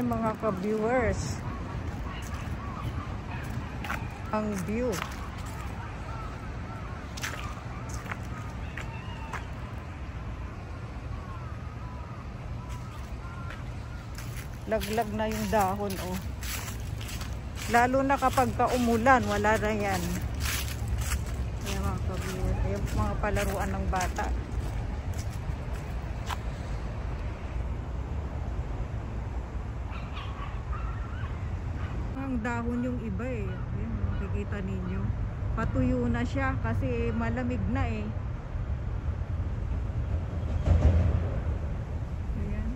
Ayan mga ka-viewers. Ang view. Laglag na yung dahon, oh. Lalo na kapag umulan, wala na yan. Ayan mga ka-viewers. Ayan mga palaruan ng bata. Ang dahon yung iba eh. Ayan, makikita ninyo. Patuyo na siya kasi malamig na eh. Ayan.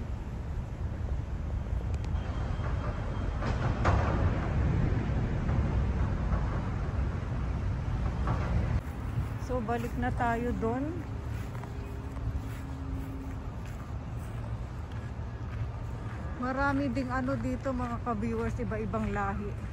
So balik na tayo doon. Marami ding ano dito mga ka-viewers, iba-ibang lahi.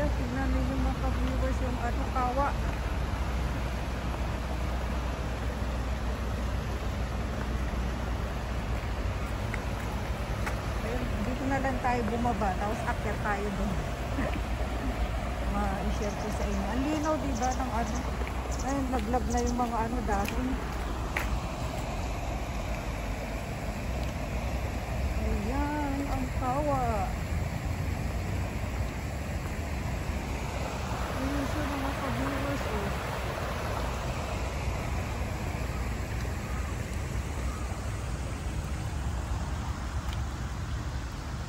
Tingnan ninyo mga ka-viewers yung ano, kawa. Ayun, dito na lang tayo bumaba, tapos akyat tayo doon. Ma-share ko sa inyo. Ang linaw diba ng ano. Ayun, naglag na yung mga ano dahon. Ayan, ang kawa. Mga ka-viewers, oh.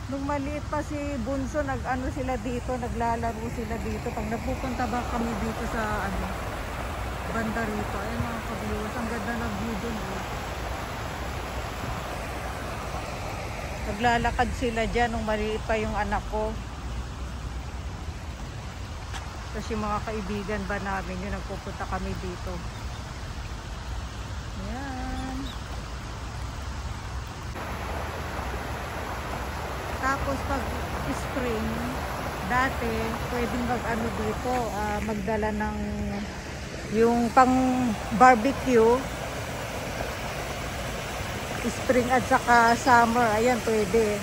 Nung maliit pa si Bunso, nag-ano sila dito, naglalaro sila dito. Pag napupunta ba kami dito sa ano, banda rito. Ayun mga ka-viewers, ang ganda ng view dun, oh. Naglalakad sila dyan nung maliit pa yung anak ko. Kasi mga kaibigan ba namin yun, nagpupunta kami dito. Ayan. Tapos pag spring, dati pwedeng mag-ano dito, magdala ng yung pang barbecue, spring at saka summer, ayan pwede.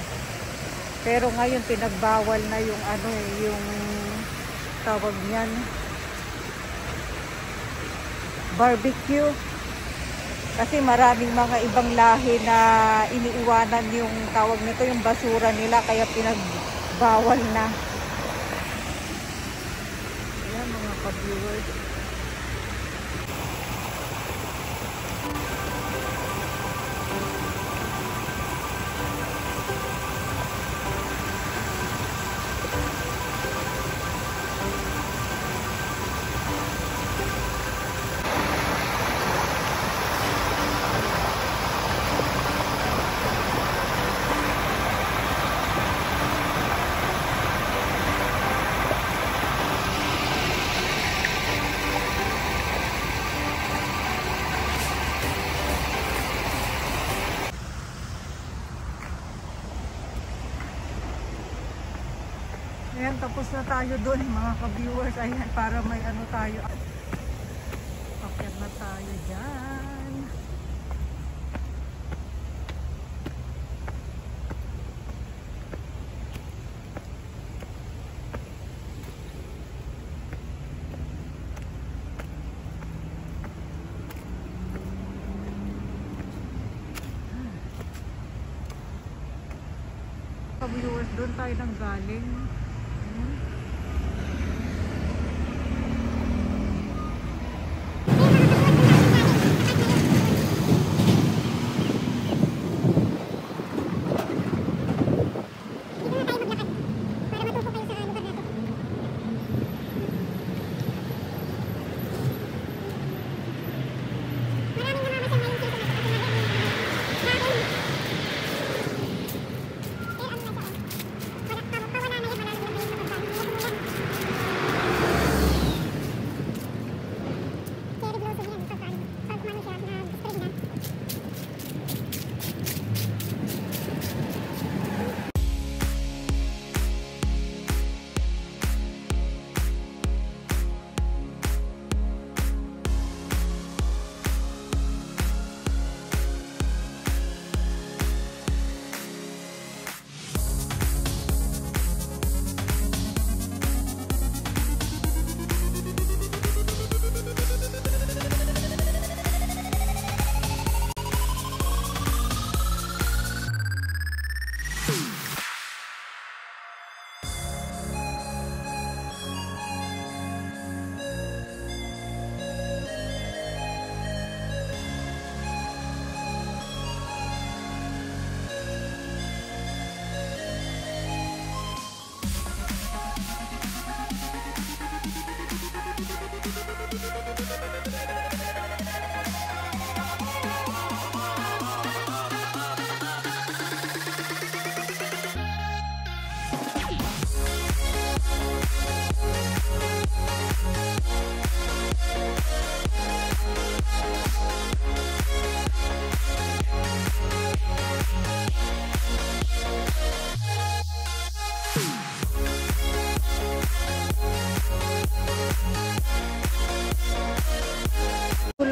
Pero ngayon pinagbawal na yung ano eh, yung tawag niyan, barbecue, kasi maraming mga ibang lahi na iniiwanan yung tawag nito, yung basura nila, kaya pinagbawal na. Ayan mga ka-viewers. Ayan, tapos na tayo doon mga ka-viewers. Ayan, para may ano tayo. Akyat na tayo dyan. Ka-viewers, doon tayo nang galing.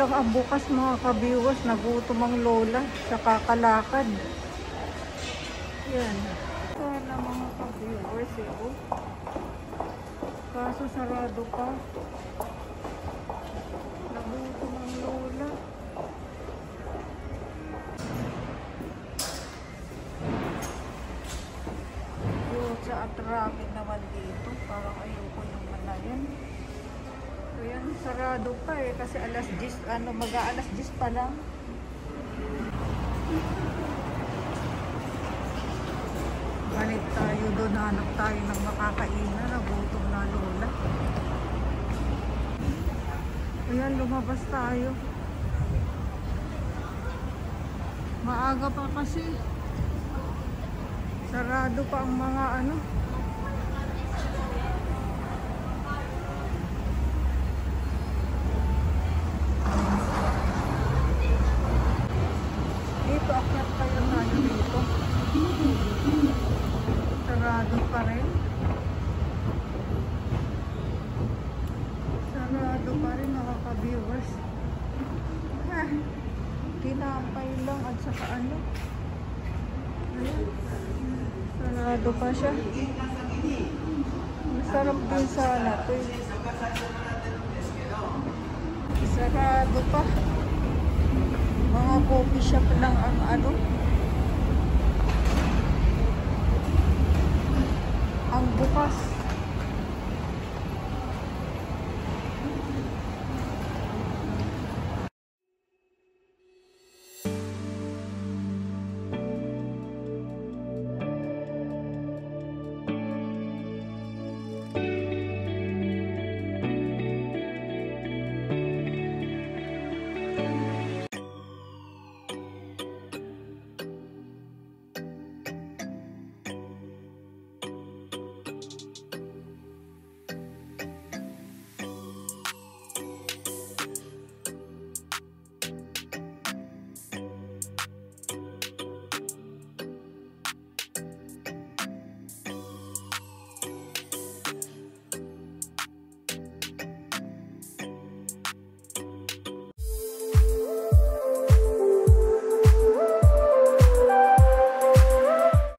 lang ang bukas mga kabiwas. Nagutom ang lola sa kakalakad. Yan. Sana mga kabiwas eh. Oh. Kaso sarado pa. Nagutom ang lola. Yun sa traffic naman dito. Parang ayoko naman na yan. Ayan, sarado pa eh. Kasi alas 10, mag-aalas 10 pa lang. Balik tayo doon. Hanap tayo ng makakainan. Nagutom na lola. Ayan, lumabas tayo. Maaga pa kasi. Sarado pa ang mga ano. Dito, akyat tayo tayo dito. Sarado pa rin. Sarado pa rin mga ka-viewers. Tinapay lang at saka ano. Ayan. Sarado pa siya. Masarap din sana ito eh. Sarado pa. Mga coffee shop lang ang ano. Ang bukas.